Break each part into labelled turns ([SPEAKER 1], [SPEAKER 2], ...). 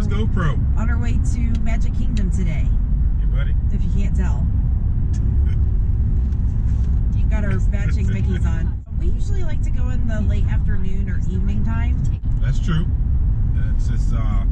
[SPEAKER 1] GoPro.
[SPEAKER 2] On our way to Magic Kingdom today.
[SPEAKER 1] Hey, buddy.
[SPEAKER 2] If you can't tell. Got our matching Mickeys on. We usually like to go in the late afternoon or evening time.
[SPEAKER 1] That's true. It's just a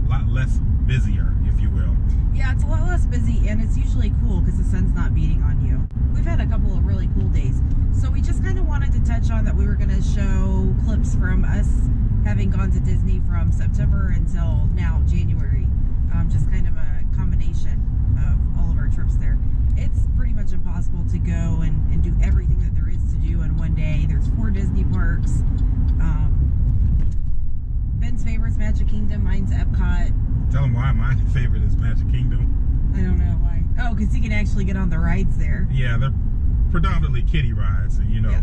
[SPEAKER 1] lot less busier, if you will.
[SPEAKER 2] Yeah, it's a lot less busy, and it's usually cool because the sun's not beating on you. We've had a couple of really cool days. So we just kind of wanted to touch on that we were going to show clips from us having gone to Disney from September until now, January. Just kind of a combination of all of our trips there. It's pretty much impossible to go and do everything that there is to do in one day. There's 4 Disney parks. Ben's favorite's Magic Kingdom, mine's Epcot.
[SPEAKER 1] Tell him why my favorite is Magic Kingdom.
[SPEAKER 2] I don't know why. Oh, because you can actually get on the rides there.
[SPEAKER 1] Yeah, they're predominantly kiddie rides, and you know,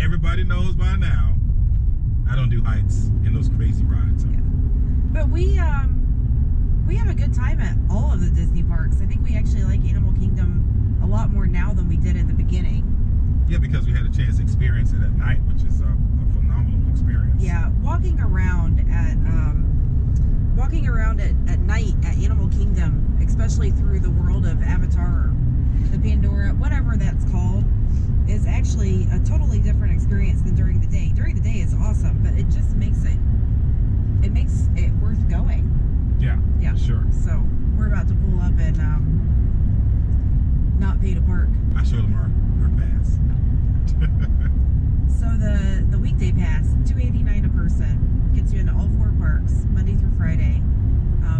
[SPEAKER 1] everybody knows by now I don't do heights in those crazy rides. So.
[SPEAKER 2] Yeah. But we have a good time at all of the Disney parks. I think we actually like Animal Kingdom a lot more now than we did in the beginning.
[SPEAKER 1] Yeah, because we had a chance to experience it at night, which is a phenomenal experience.
[SPEAKER 2] Yeah, walking around at night at Animal Kingdom, especially through the world of Avatar, the Pandora, whatever that's called, is actually a totally different experience than during the day. During the day is awesome, but it just makes it worth going.
[SPEAKER 1] Yeah, sure.
[SPEAKER 2] So we're about to pull up and not pay to park.
[SPEAKER 1] I showed them our pass.
[SPEAKER 2] So the weekday pass, $289 a person, gets you into all 4 parks, Monday through Friday.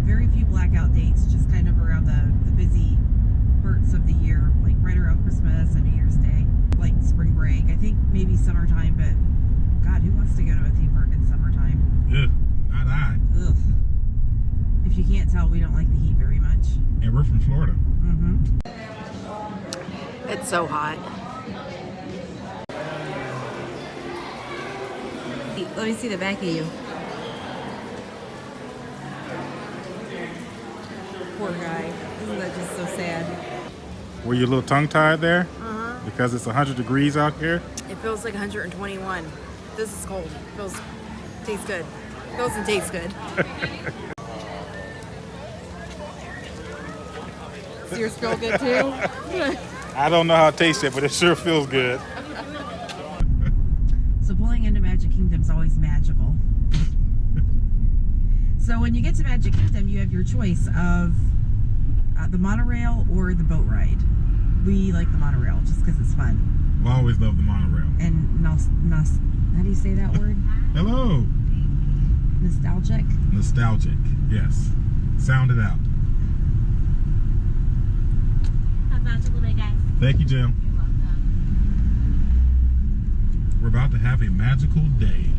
[SPEAKER 2] Very few blackout dates, just kind of around the busy parts of the year, like right around Christmas and New Year's Day, like spring break. I think maybe summertime, but God, who wants to go to a theme park in summertime?
[SPEAKER 1] Ugh, not I.
[SPEAKER 2] Ugh. If you can't tell, we don't like the heat very much.
[SPEAKER 1] And we're from Florida.
[SPEAKER 2] Mm-hmm. It's so hot. Let me see the back of you. Poor guy. Isn't that just so sad?
[SPEAKER 1] Were you a little tongue-tied there?
[SPEAKER 2] Uh-huh.
[SPEAKER 1] Because it's 100 degrees out here?
[SPEAKER 2] It feels like 121. This is cold. Tastes good. Feels and tastes good. Does yours feel good too?
[SPEAKER 1] I don't know how it tastes yet, but it sure feels good.
[SPEAKER 2] So pulling into Magic Kingdom is always magical. So when you get to Magic Kingdom, you have your choice of the monorail or the boat ride. We like the monorail just because it's fun.
[SPEAKER 1] I always love the monorail.
[SPEAKER 2] And how do you say that word?
[SPEAKER 1] Hello.
[SPEAKER 2] Nostalgic?
[SPEAKER 1] Nostalgic, yes. Sound it out.
[SPEAKER 3] Have a magical day, guys.
[SPEAKER 1] Thank you, Jim.
[SPEAKER 3] You're welcome.
[SPEAKER 1] We're about to have a magical day.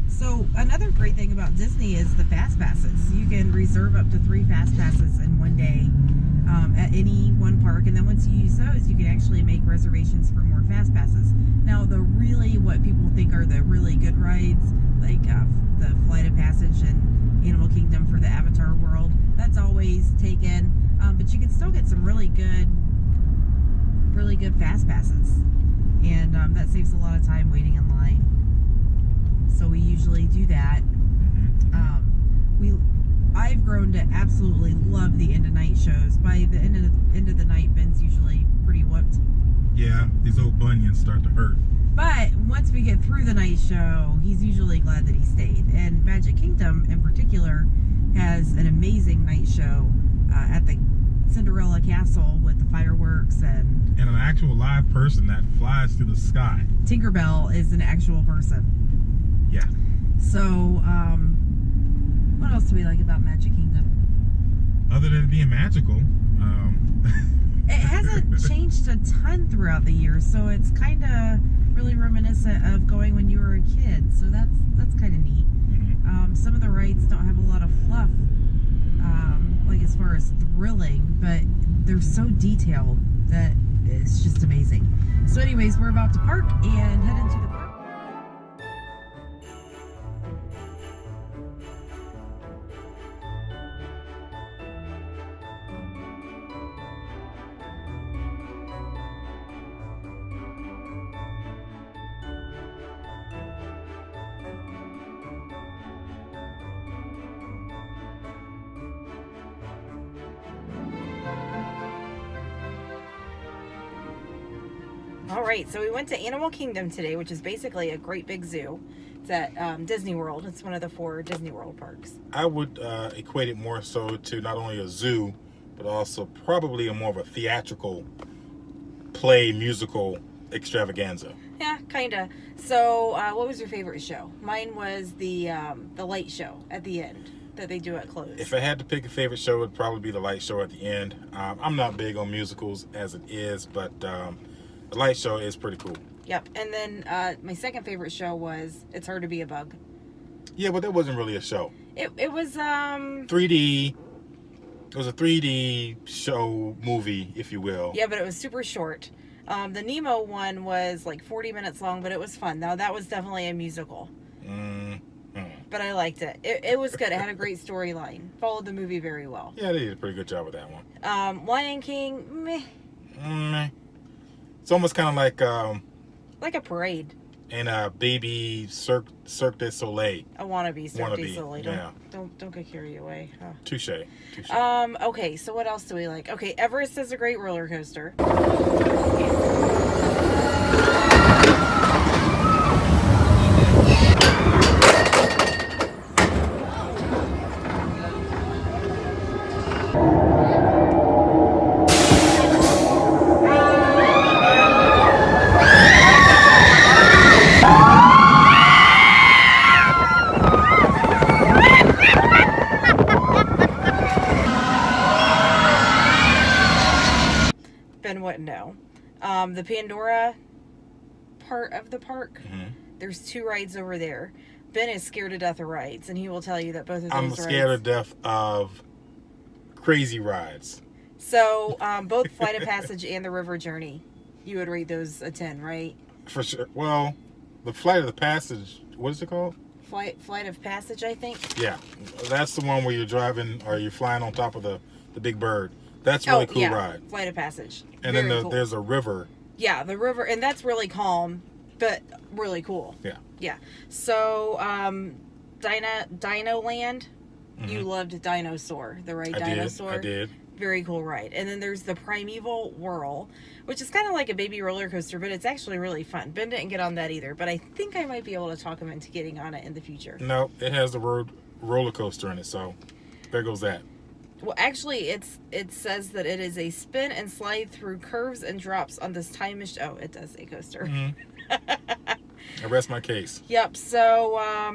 [SPEAKER 2] So another great thing about Disney is the fast passes. You can reserve up to 3 fast passes in one day at any one park, and then once you use those, you can actually make reservations for more fast passes. Now, what people think are the really good rides, like the Flight of Passage and Animal Kingdom for the Avatar world, that's always taken, but you can still get some really good fast passes, and that saves a lot of time waiting in line. So we usually do that. I've grown to absolutely love the end of night shows. By the end of the night, Ben's usually pretty whooped.
[SPEAKER 1] Yeah, these old bunions start to hurt.
[SPEAKER 2] But once we get through the night show, he's usually glad that he stayed. And Magic Kingdom, in particular, has an amazing night show at the Cinderella Castle with the fireworks and
[SPEAKER 1] an actual live person that flies through the sky.
[SPEAKER 2] Tinkerbell is an actual person.
[SPEAKER 1] Yeah.
[SPEAKER 2] So, what else do we like about Magic Kingdom?
[SPEAKER 1] Other than it being magical,
[SPEAKER 2] it hasn't changed a ton throughout the years, so it's kind of really reminiscent of going when you were a kid. So that's kind of neat. Some of the rides don't have a lot of fluff, like as far as thrilling, but they're so detailed that it's just amazing. So anyways, we're about to park and head into the park. All right, so we went to Animal Kingdom today, which is basically a great big zoo. It's at Disney World. It's one of the 4 Disney World parks.
[SPEAKER 1] I would equate it more so to not only a zoo, but also probably a more of a theatrical play musical extravaganza.
[SPEAKER 2] Yeah, kind of. So, what was your favorite show? Mine was the light show at the end that they do at close.
[SPEAKER 1] If I had to pick a favorite show, it would probably be the light show at the end. I'm not big on musicals as it is, but the light show is pretty cool.
[SPEAKER 2] Yep. And then my second favorite show was It's Hard to Be a Bug.
[SPEAKER 1] Yeah, but that wasn't really a show.
[SPEAKER 2] It was
[SPEAKER 1] 3D. It was a 3D show movie, if you will.
[SPEAKER 2] Yeah, but it was super short. The Nemo one was like 40 minutes long, but it was fun. Now that was definitely a musical. But I liked it. It was good. It had a great storyline. Followed the movie very well.
[SPEAKER 1] Yeah, they did a pretty good job with that one.
[SPEAKER 2] Lion King, meh.
[SPEAKER 1] It's almost kind of
[SPEAKER 2] Like a parade.
[SPEAKER 1] in a baby Cirque du Soleil.
[SPEAKER 2] A wannabe Cirque du
[SPEAKER 1] Wannabe,
[SPEAKER 2] Soleil.
[SPEAKER 1] yeah.
[SPEAKER 2] Don't get carried away. Oh.
[SPEAKER 1] Touche.
[SPEAKER 2] Okay, so what else do we like? Okay, Everest is a great roller coaster. Ben wouldn't know. The Pandora part of the park, there's 2 rides over there. Ben is scared to death of rides, and he will tell you that both of those
[SPEAKER 1] I'm scared to death of crazy rides.
[SPEAKER 2] So, both Flight of Passage and the River Journey, you would rate those a 10, right?
[SPEAKER 1] For sure. Well, the Flight of the Passage, what is it called?
[SPEAKER 2] Flight of Passage, I think.
[SPEAKER 1] Yeah, that's the one where you're driving or you're flying on top of the big bird. That's a really cool ride.
[SPEAKER 2] Flight of Passage.
[SPEAKER 1] And
[SPEAKER 2] Very
[SPEAKER 1] then
[SPEAKER 2] cool.
[SPEAKER 1] there's a river.
[SPEAKER 2] Yeah, the river, and that's really calm, but really cool.
[SPEAKER 1] Yeah.
[SPEAKER 2] Yeah. So, Dino Land, you loved Dinosaur, the ride Dinosaur.
[SPEAKER 1] I did.
[SPEAKER 2] Very cool ride. And then there's the Primeval World, which is kind of like a baby roller coaster, but it's actually really fun. Ben didn't get on that either, but I think I might be able to talk him into getting on it in the future.
[SPEAKER 1] No, it has the word roller coaster in it, so there goes that.
[SPEAKER 2] Well, actually, it says that it is a spin and slide through curves and drops on this time machine. Oh, it does say coaster.
[SPEAKER 1] I rest my case.
[SPEAKER 2] Yep. So,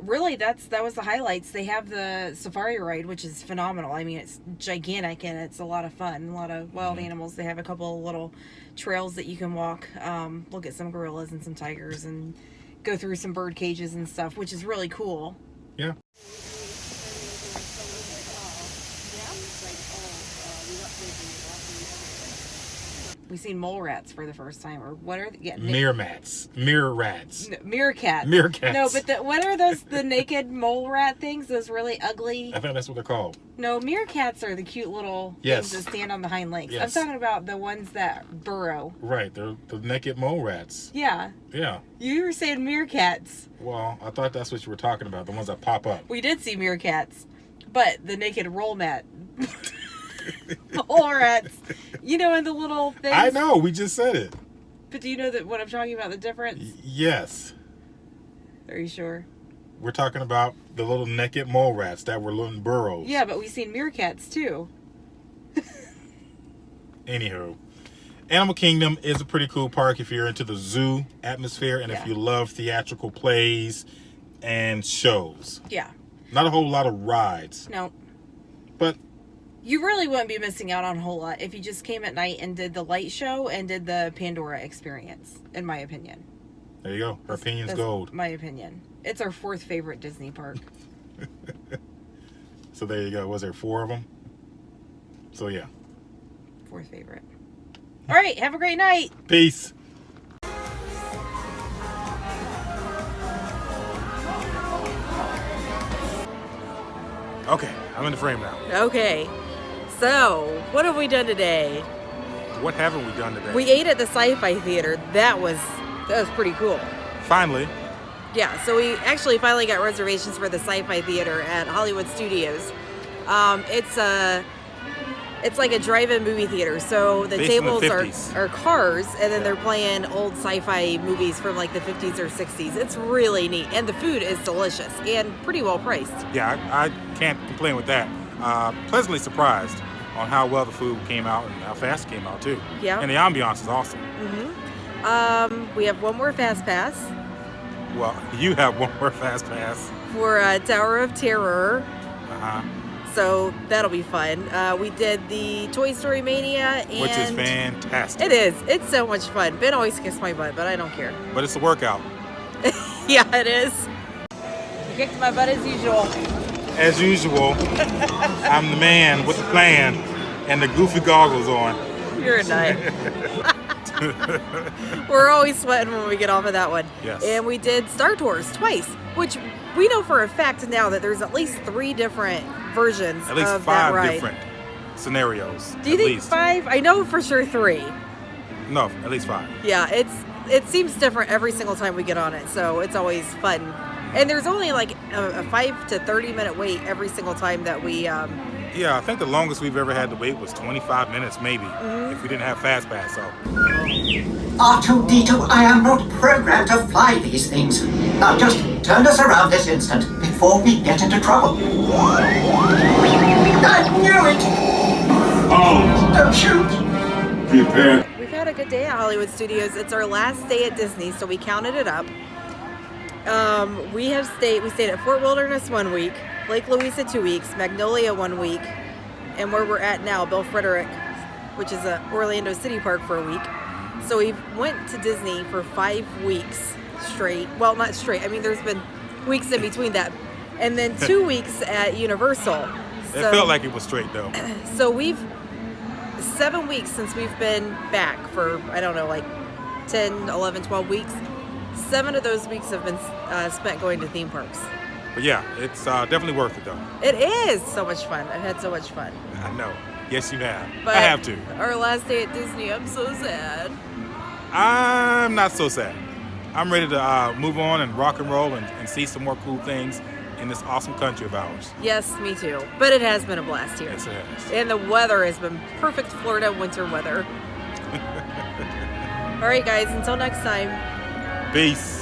[SPEAKER 2] really, that was the highlights. They have the safari ride, which is phenomenal. I mean, it's gigantic and it's a lot of fun. A lot of wild animals. They have a couple of little trails that you can walk. Look at some gorillas and some tigers and go through some bird cages and stuff, which is really cool.
[SPEAKER 1] Yeah.
[SPEAKER 2] We've seen mole rats for the first time, or what are they? Yeah,
[SPEAKER 1] Meerkats.
[SPEAKER 2] meerkats. No, but what are those? The naked mole rat things? Those really ugly.
[SPEAKER 1] I think that's what they're called.
[SPEAKER 2] No, meerkats are the cute little things that stand on the hind legs.
[SPEAKER 1] Yes.
[SPEAKER 2] I'm talking about the ones that burrow.
[SPEAKER 1] Right, they're the naked mole rats.
[SPEAKER 2] Yeah.
[SPEAKER 1] Yeah.
[SPEAKER 2] You were saying meerkats.
[SPEAKER 1] Well, I thought that's what you were talking about, the ones that pop up.
[SPEAKER 2] We did see meerkats, but the naked roll mat. Mole rats. You know, in the little things.
[SPEAKER 1] I know, we just said it.
[SPEAKER 2] But do you know that what I'm talking about, the difference?
[SPEAKER 1] Yes.
[SPEAKER 2] Are you sure?
[SPEAKER 1] We're talking about the little naked mole rats that were little burrows.
[SPEAKER 2] Yeah, but we've seen meerkats too.
[SPEAKER 1] Anywho, Animal Kingdom is a pretty cool park if you're into the zoo atmosphere and if you love theatrical plays and shows.
[SPEAKER 2] Yeah.
[SPEAKER 1] Not a whole lot of rides.
[SPEAKER 2] No.
[SPEAKER 1] But
[SPEAKER 2] you really wouldn't be missing out on a whole lot if you just came at night and did the light show and did the Pandora experience, in my opinion.
[SPEAKER 1] there you go. Her opinion's gold.
[SPEAKER 2] My opinion. It's our 4th favorite Disney park.
[SPEAKER 1] So there you go. Was there 4 of them? So yeah.
[SPEAKER 2] 4th favorite. All right. Have a great night.
[SPEAKER 1] Peace. Okay, I'm in the frame now.
[SPEAKER 2] Okay. So, what have we done today?
[SPEAKER 1] What haven't we done today?
[SPEAKER 2] We ate at the Sci-Fi Theater. That was pretty cool.
[SPEAKER 1] Finally.
[SPEAKER 2] Yeah, so we actually finally got reservations for the Sci-Fi Theater at Hollywood Studios. It's It's like a drive-in movie theater. So the
[SPEAKER 1] Based in the
[SPEAKER 2] tables
[SPEAKER 1] 50s.
[SPEAKER 2] are cars, and then they're playing old sci-fi movies from like the 50s or 60s. It's really neat, and the food is delicious and pretty well priced.
[SPEAKER 1] Yeah, I can't complain with that. Pleasantly surprised on how well the food came out and how fast it came out too.
[SPEAKER 2] Yeah.
[SPEAKER 1] And the ambiance is awesome.
[SPEAKER 2] We have one more fast pass
[SPEAKER 1] Well, you have one more fast pass.
[SPEAKER 2] for Tower of Terror.
[SPEAKER 1] Uh-huh.
[SPEAKER 2] So that'll be fun. We did the Toy Story Mania, and
[SPEAKER 1] Which is fantastic.
[SPEAKER 2] it is. It's so much fun. Ben always kicks my butt, but I don't care.
[SPEAKER 1] But it's a workout.
[SPEAKER 2] Yeah, it is. You kicked my butt as usual.
[SPEAKER 1] As usual, I'm the man with the plan and the goofy goggles on.
[SPEAKER 2] You're a nut. We're always sweating when we get off of that one.
[SPEAKER 1] Yes.
[SPEAKER 2] And we did Star Tours twice, which we know for a fact now that there's at least 3 different versions
[SPEAKER 1] At least
[SPEAKER 2] of that
[SPEAKER 1] 5
[SPEAKER 2] ride.
[SPEAKER 1] different scenarios.
[SPEAKER 2] Do you
[SPEAKER 1] at
[SPEAKER 2] think
[SPEAKER 1] least.
[SPEAKER 2] 5? I know for sure 3.
[SPEAKER 1] No, at least 5.
[SPEAKER 2] Yeah, it seems different every single time we get on it, so it's always fun. And there's only like a 5 to 30 minute wait every single time that we.
[SPEAKER 1] Yeah, I think the longest we've ever had to wait was 25 minutes, maybe, if we didn't have fast pass. So
[SPEAKER 4] R2-D2, I am not programmed to fly these things. Now just turn us around this instant before we get into trouble. I knew it!
[SPEAKER 5] Oh,
[SPEAKER 4] Don't shoot!
[SPEAKER 5] prepare.
[SPEAKER 2] We've had a good day at Hollywood Studios. It's our last day at Disney, so we counted it up. We stayed at Fort Wilderness 1 week, Lake Louisa 2 weeks, Magnolia 1 week, and where we're at now, Bill Frederick, which is Orlando City Park, for a week. So we went to Disney for 5 weeks straight. Well, not straight. I mean, there's been weeks in between that. And then 2 weeks at Universal.
[SPEAKER 1] it felt like it was straight though.
[SPEAKER 2] So we've 7 weeks since we've been back for, I don't know, like 10, 11, 12 weeks. 7 of those weeks have been spent going to theme parks.
[SPEAKER 1] But yeah, it's definitely worth it though.
[SPEAKER 2] It is so much fun. I've had so much fun.
[SPEAKER 1] I know. Yes, you have.
[SPEAKER 2] But
[SPEAKER 1] I have to.
[SPEAKER 2] Our last day at Disney, I'm so sad.
[SPEAKER 1] I'm not so sad. I'm ready to move on and rock and roll and see some more cool things in this awesome country of ours.
[SPEAKER 2] Yes, me too. But it has been a blast here.
[SPEAKER 1] Yes, it has.
[SPEAKER 2] And the weather has been perfect Florida winter weather. All right, guys, until next time.
[SPEAKER 1] Peace.